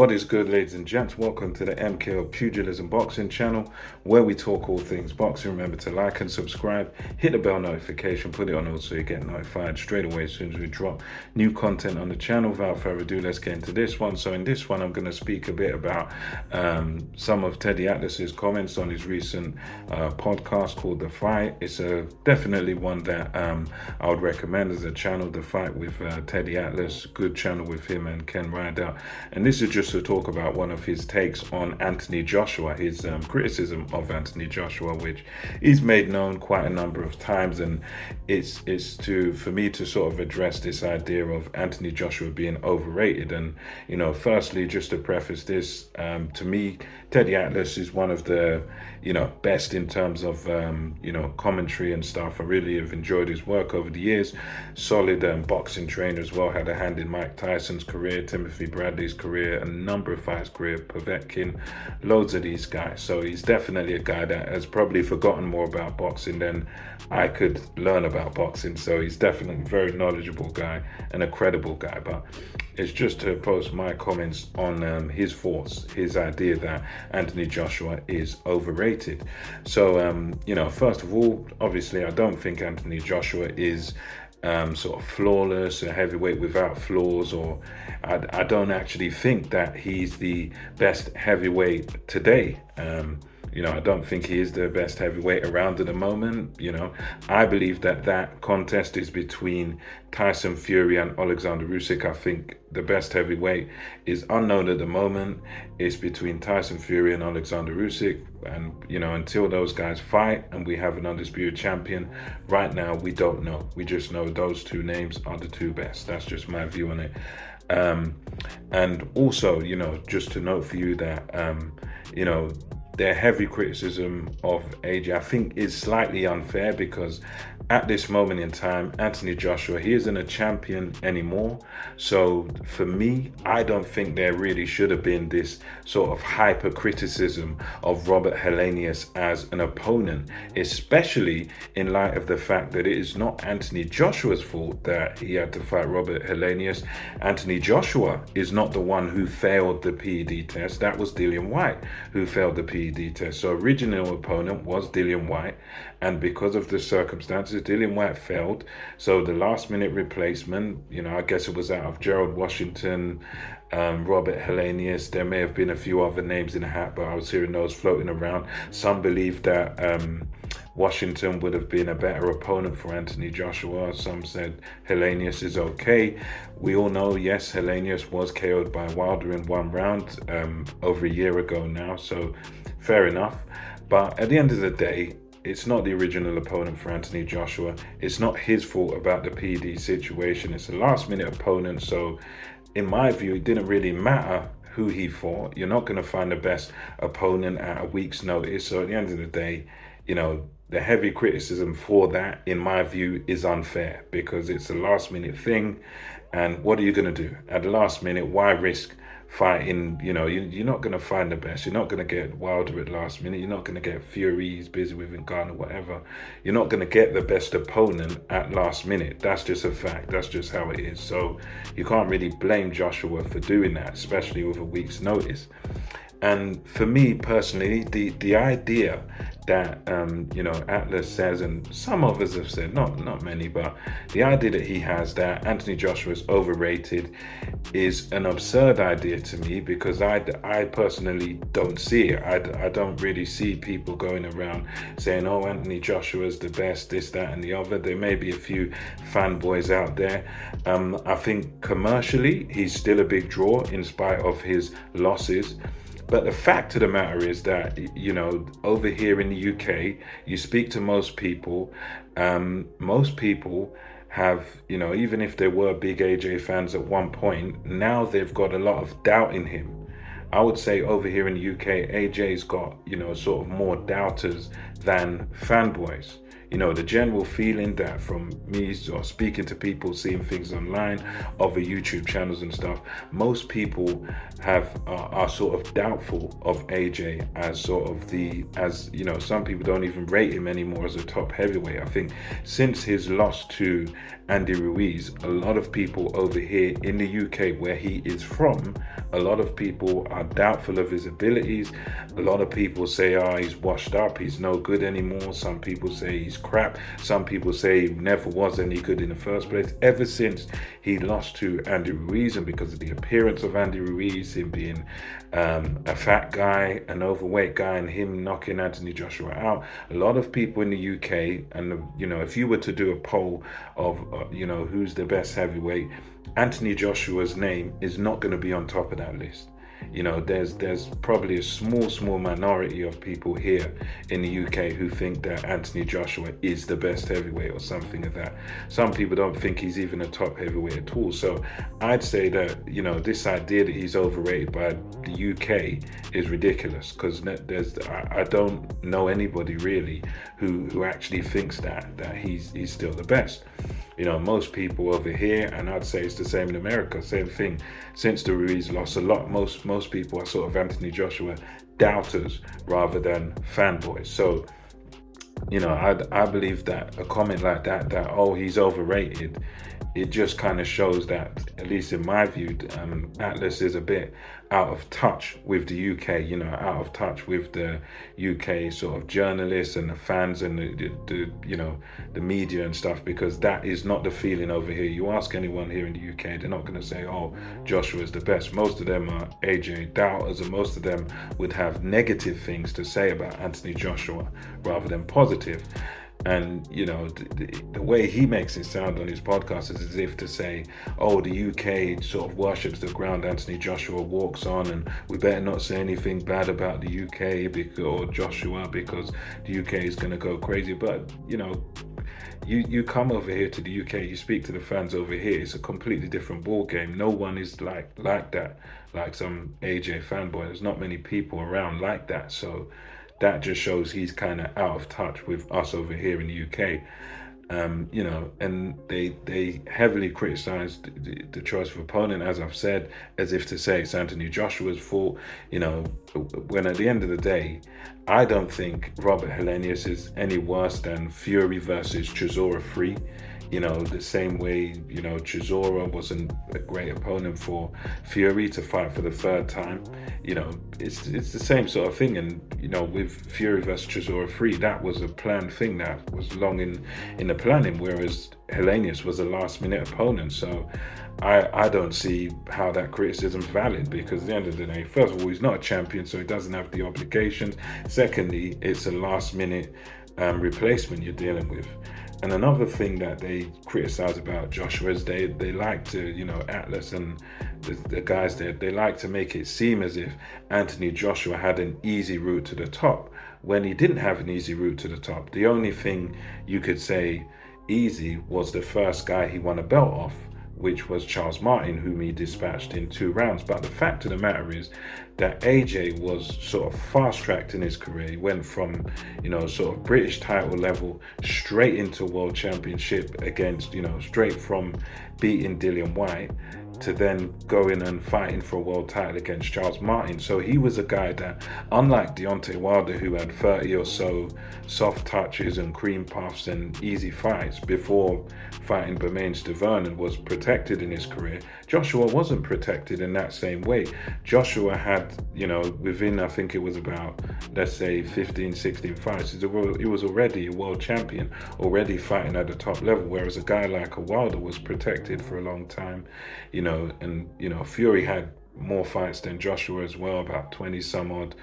What is good, ladies and gents? Welcome to the MKO Pugilism Boxing channel, where we talk all things boxing. Remember to like and subscribe, hit the bell notification, put it on all so you get notified straight away as soon as we drop new content on the channel. Without further ado, let's get into this one. So in this one, I'm going to speak a bit about some of TEDDYATLAS's comments on his recent podcast called The Fight. It's definitely one that I would recommend as a channel, The Fight with TEDDYATLAS. Good channel with him and Ken Rideout. And this is just to talk about one of his takes on Anthony Joshua, his criticism of Anthony Joshua, which he's made known quite a number of times. And it's for me to sort of address this idea of Anthony Joshua being overrated. And, you know, firstly, just to preface this, to me, TEDDYATLAS is one of the, best in terms of, commentary and stuff. I really have enjoyed his work over the years. Solid boxing trainer as well, had a hand in Mike Tyson's career, Timothy Bradley's career, a number of fights career, Povetkin, loads of these guys. So he's definitely a guy that has probably forgotten more about boxing than I could learn about boxing. So he's definitely a very knowledgeable guy and a credible guy. But it's just to post my comments on his thoughts, his idea that Anthony Joshua is overrated. So, first of all, obviously, I don't think Anthony Joshua is sort of flawless, a heavyweight without flaws, or I don't actually think that he's the best heavyweight today. I don't think he is the best heavyweight around at the moment. I believe that contest is between Tyson Fury and Alexander Usyk. I think the best heavyweight is unknown at the moment. It's between Tyson Fury and Alexander Usyk. And, until those guys fight and we have an undisputed champion, right now, we don't know. We just know those two names are the two best. That's just my view on it. And also, just to note for you that, their heavy criticism of AJ, I think, is slightly unfair, because at this moment in time, Anthony Joshua, he isn't a champion anymore. So for me, I don't think there really should have been this sort of hyper criticism of Robert Helenius as an opponent, especially in light of the fact that it is not Anthony Joshua's fault that he had to fight Robert Helenius. Anthony Joshua is not the one who failed the PED test. That was Dillian Whyte who failed the PED test. So original opponent was Dillian Whyte, and because of the circumstances, Dillian Whyte failed. So the last minute replacement, I guess it was out of Gerald Washington, Robert Helenius. There may have been a few other names in the hat, but I was hearing those floating around. Some believe that Washington would have been a better opponent for Anthony Joshua. Some said Helenius is okay. We all know, yes, Helenius was KO'd by Wilder in one round over a year ago now, so fair enough. But at the end of the day, it's not the original opponent for Anthony Joshua. It's not his fault about the PD situation. It's a last-minute opponent. So in my view, it didn't really matter who he fought. You're not going to find the best opponent at a week's notice. So at the end of the day, the heavy criticism for that, in my view, is unfair, because it's a last-minute thing. And what are you going to do? At the last minute, why risk fighting? You're not going to find the best. You're not going to get Wilder at last minute. You're not going to get Fury. He's busy with Ngannou, whatever. You're not going to get the best opponent at last minute. That's just a fact. That's just how it is. So you can't really blame Joshua for doing that, especially with a week's notice. And for me personally, the idea that Atlas says, and some others have said, not many, but the idea that he has that Anthony Joshua is overrated is an absurd idea to me, because I personally don't see it. I don't really see people going around saying, oh, Anthony Joshua is the best, this, that, and the other. There may be a few fanboys out there. I think commercially, he's still a big draw in spite of his losses. But the fact of the matter is that, over here in the UK, you speak to most people have, even if they were big AJ fans at one point, now they've got a lot of doubt in him. I would say over here in the UK, AJ's got, sort of more doubters than fanboys. You know, the general feeling that from me or speaking to people, seeing things online, other YouTube channels and stuff, most people are sort of doubtful of AJ as sort of as you know, some people don't even rate him anymore as a top heavyweight. I think since his loss to Andy Ruiz, a lot of people over here in the UK, where he is from, a lot of people are doubtful of his abilities. A lot of people say, oh, he's washed up, he's no good anymore. Some people say he's crap. Some people say he never was any good in the first place. Ever since he lost to Andy Ruiz, and because of the appearance of Andy Ruiz, him being a fat guy, an overweight guy, and him knocking Anthony Joshua out, a lot of people in the UK, and you know, if you were to do a poll of you know, who's the best heavyweight, Anthony Joshua's name is not going to be on top of that list. You know, there's probably a small minority of people here in the UK who think that Anthony Joshua is the best heavyweight or something like that. Some people don't think he's even a top heavyweight at all. So I'd say that, you know, this idea that he's overrated by the UK is ridiculous, because I don't know anybody really who actually thinks that he's still the best. You know, most people over here, and I'd say it's the same in America, same thing. Since the Ruiz loss, most people are sort of Anthony Joshua doubters rather than fanboys. So, you know, I believe that a comment like that oh, he's overrated, it just kind of shows that, at least in my view, Atlas is a bit out of touch with the UK, you know, out of touch with the UK sort of journalists and the fans and the you know, the media and stuff, because that is not the feeling over here. You ask anyone here in the UK, they're not going to say, oh, Joshua is the best. Most of them are AJ doubters, and most of them would have negative things to say about Anthony Joshua rather than positive. And, you know, the way he makes it sound on his podcast is as if to say, oh, the UK sort of worships the ground Anthony Joshua walks on, and we better not say anything bad about the UK or Joshua, because the UK is going to go crazy. But, you know, you come over here to the UK, you speak to the fans over here, it's a completely different ball game. No one is like that, like some AJ fanboy. There's not many people around like that. So that just shows he's kind of out of touch with us over here in the UK. You know, and they heavily criticized the choice of opponent, as I've said, as if to say it's Anthony Joshua's fault. You know, when at the end of the day, I don't think Robert Helenius is any worse than Fury versus Chisora 3. You know, the same way, you know, Chisora wasn't a great opponent for Fury to fight for the third time. You know, it's the same sort of thing. And, you know, with Fury versus Chisora 3, that was a planned thing that was long in the planning, whereas Helenius was a last minute opponent. So I don't see how that criticism's valid, because at the end of the day, first of all, he's not a champion, so he doesn't have the obligations. Secondly, it's a last minute replacement you're dealing with. And another thing that they criticize about Joshua is they like to, you know, Atlas and the guys there, they like to make it seem as if Anthony Joshua had an easy route to the top, when he didn't have an easy route to the top. The only thing you could say easy was the first guy he won a belt off, which was Charles Martin, whom he dispatched in 2 rounds. But the fact of the matter is that AJ was sort of fast-tracked in his career. He went from, you know, sort of British title level straight into world championship against, you know, straight from beating Dillian Whyte to then going and fighting for a world title against Charles Martin. So he was a guy that, unlike Deontay Wilder, who had 30 or so soft touches and cream puffs and easy fights before fighting Bermane Stiverne and was protected in his career, Joshua wasn't protected in that same way. Joshua had, you know, within, I think it was about, let's say 15, 16 fights, he was already a world champion, already fighting at the top level, whereas a guy like a Wilder was protected for a long time, you know. And, you know, Fury had more fights than Joshua as well, about 20 some odd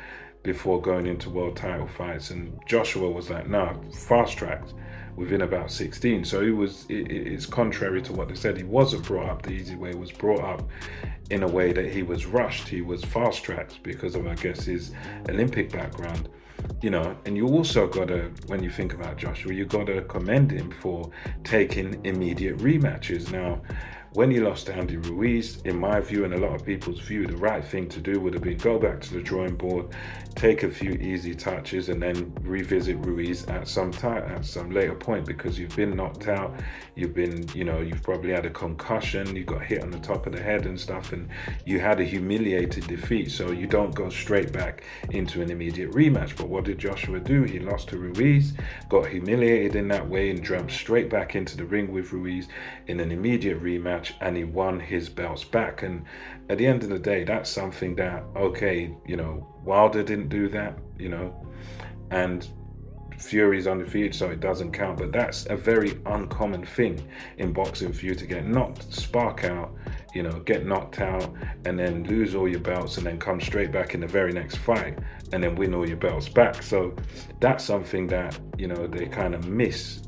before going into world title fights. And Joshua was like, nah, fast-tracked within about 16. So it's contrary to what they said. He wasn't brought up the easy way. He was brought up in a way that he was rushed. He was fast-tracked because of, I guess, his Olympic background. You know, and you also gotta, when you think about Joshua, you gotta commend him for taking immediate rematches. Now, when he lost to Andy Ruiz, in my view and a lot of people's view, the right thing to do would have been go back to the drawing board, take a few easy touches, and then revisit Ruiz at some time, at some later point, because you've been knocked out, you've probably had a concussion, you got hit on the top of the head and stuff, and you had a humiliated defeat, so you don't go straight back into an immediate rematch. But what did Joshua do? He lost to Ruiz, got humiliated in that way, and jumped straight back into the ring with Ruiz in an immediate rematch, and he won his belts back. And at the end of the day, that's something that, okay, Wilder didn't do that, and Fury's undefeated, so it doesn't count. But that's a very uncommon thing in boxing, for you to get knocked, spark out, get knocked out, and then lose all your belts, and then come straight back in the very next fight and then win all your belts back. So that's something that they kind of miss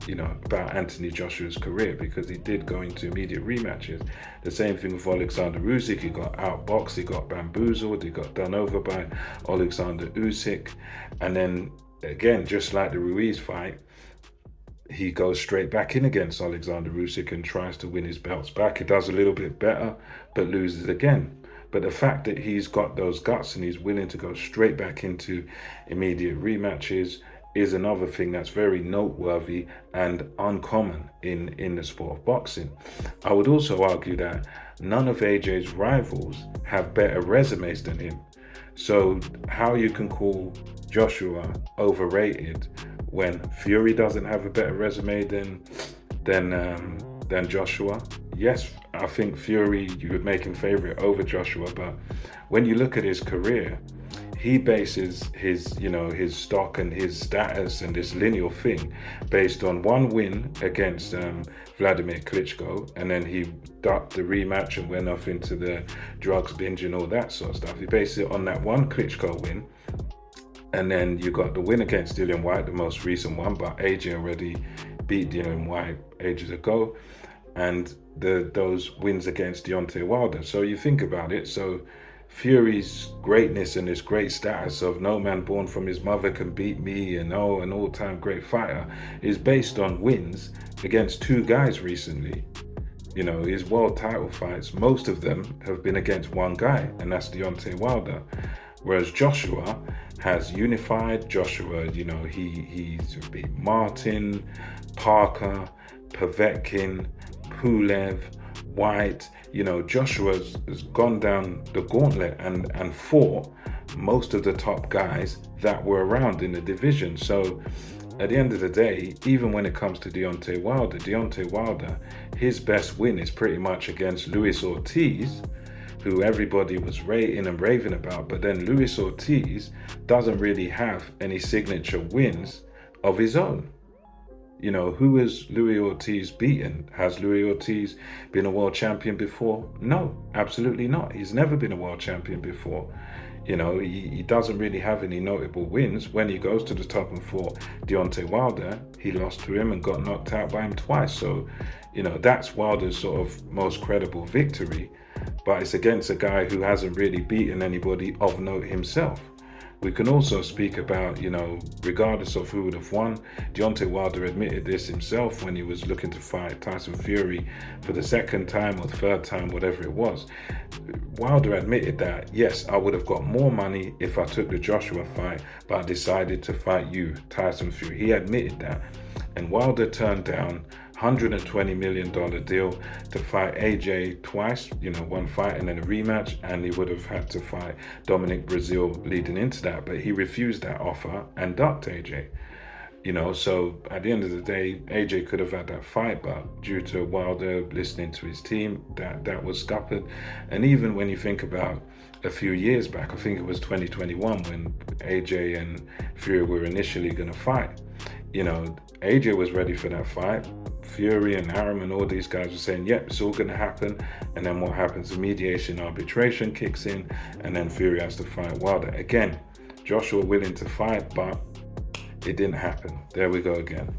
about Anthony Joshua's career, because he did go into immediate rematches. The same thing with Alexander Usyk. He got outboxed, he got bamboozled, he got done over by Alexander Usyk, and then again, just like the Ruiz fight, he goes straight back in against Alexander Usyk and tries to win his belts back. He does a little bit better, but loses again. But the fact that he's got those guts and he's willing to go straight back into immediate rematches is another thing that's very noteworthy and uncommon in the sport of boxing. I would also argue that none of AJ's rivals have better resumes than him. So how you can call Joshua overrated when Fury doesn't have a better resume than Joshua? Yes, I think Fury, you would make him favorite over Joshua, but when you look at his career, he bases his stock and his status and this lineal thing based on one win against Vladimir Klitschko, and then he ducked the rematch and went off into the drugs binge and all that sort of stuff. He based it on that one Klitschko win, and then you got the win against Dillian Whyte, the most recent one, but AJ already beat Dillian Whyte ages ago, and those wins against Deontay Wilder. So you think about it, so Fury's greatness and his great status of no man born from his mother can beat me and an all-time great fighter is based on wins against two guys recently. His world title fights, most of them have been against one guy, and that's Deontay Wilder. Whereas Joshua has unified. Joshua, he's beat Martin, Parker, Povetkin, Pulev, White. Joshua's has gone down the gauntlet and fought most of the top guys that were around in the division. So at the end of the day, even when it comes to Deontay Wilder, his best win is pretty much against Luis Ortiz, who everybody was rating and raving about. But then Luis Ortiz doesn't really have any signature wins of his own. Who has Luis Ortiz beaten? Has Luis Ortiz been a world champion before? No, absolutely not. He's never been a world champion before. He doesn't really have any notable wins. When he goes to the top and fought Deontay Wilder, he lost to him and got knocked out by him twice. So, that's Wilder's sort of most credible victory. But it's against a guy who hasn't really beaten anybody of note himself. We can also speak about, regardless of who would have won, Deontay Wilder admitted this himself when he was looking to fight Tyson Fury for the second time or third time, whatever it was. Wilder admitted that, yes, I would have got more money if I took the Joshua fight, but I decided to fight you, Tyson Fury. He admitted that. And Wilder turned down $120 million deal to fight AJ twice, one fight and then a rematch, and he would have had to fight Dominic Breazeale leading into that, but he refused that offer and ducked AJ. So at the end of the day, AJ could have had that fight, but due to Wilder listening to his team, that was scuppered. And even when you think about a few years back, I think it was 2021 when AJ and Fury were initially going to fight, AJ was ready for that fight. Fury and Harriman, all these guys were saying, yep, it's all going to happen. And then what happens? The mediation arbitration kicks in, and then Fury has to fight Wilder. Again, Joshua willing to fight, but it didn't happen. There we go again.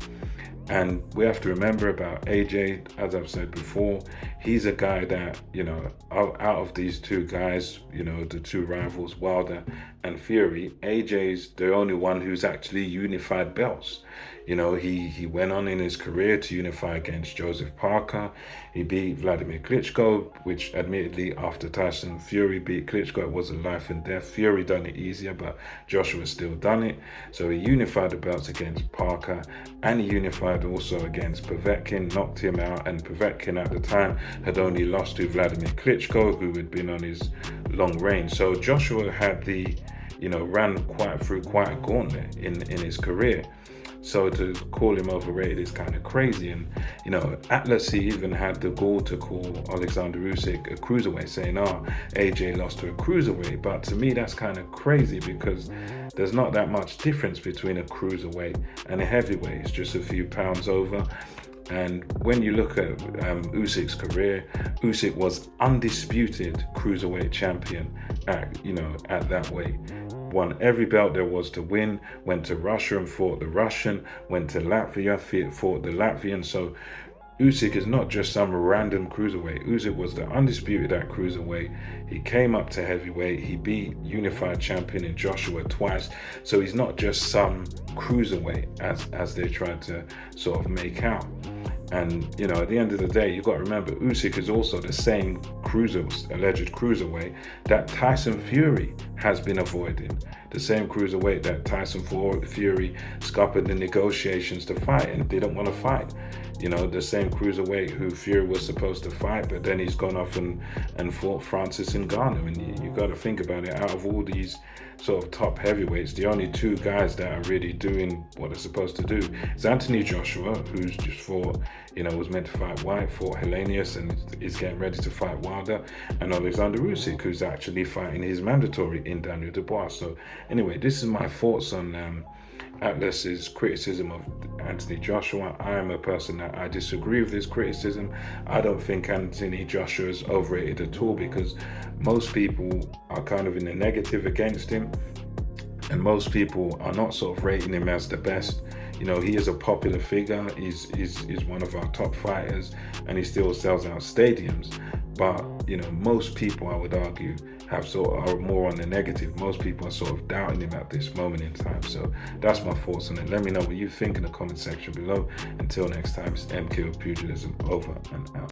And we have to remember about AJ, as I've said before, he's a guy that, out of these two guys, the two rivals, Wilder and Fury, AJ's the only one who's actually unified belts. He went on in his career to unify against Joseph Parker. He beat Vladimir Klitschko, which admittedly after Tyson Fury beat Klitschko, it was a life and death. Fury done it easier, but Joshua still done it. So he unified the belts against Parker, and he unified also against Povetkin, knocked him out, and Povetkin at the time had only lost to Vladimir Klitschko, who had been on his long reign. So Joshua had ran through quite a gauntlet in his career. So to call him overrated is kind of crazy. And, Atlas, he even had the gall to call Alexander Usyk a cruiserweight, saying, AJ lost to a cruiserweight. But to me, that's kind of crazy because there's not that much difference between a cruiserweight and a heavyweight. It's just a few pounds over. And when you look at Usyk's career, Usyk was undisputed cruiserweight champion at that weight. Won every belt there was to win, went to Russia and fought the Russian, went to Latvia, fought the Latvian. So Usyk is not just some random cruiserweight. Usyk was the undisputed at cruiserweight. He came up to heavyweight. He beat unified champion in Joshua twice. So he's not just some cruiserweight as they tried to sort of make out. And, at the end of the day, you've got to remember, Usyk is also the same alleged cruiserweight that Tyson Fury has been avoiding. The same cruiserweight that Tyson Fury scuppered the negotiations to fight and didn't want to fight. The same cruiserweight who Fury was supposed to fight, but then he's gone off and fought Francis Ngannou. And you got to think about it, out of all these sort of top heavyweights, the only two guys that are really doing what they're supposed to do is Anthony Joshua, who's just fought, was meant to fight White, fought Hellenius and is getting ready to fight Wilder, and Alexander Usyk, who's actually fighting his mandatory in Daniel Dubois. So anyway, this is my thoughts on Atlas's criticism of Anthony Joshua. I am a person that I disagree with this criticism. I don't think Anthony Joshua is overrated at all because most people are kind of in the negative against him, and most people are not sort of rating him as the best. He is a popular figure. He's one of our top fighters, and he still sells out stadiums. But most people, I would argue, are more on the negative. Most people are sort of doubting him at this moment in time. So that's my thoughts on it. Let me know what you think in the comment section below. Until next time, it's MK of Pugilism, over and out.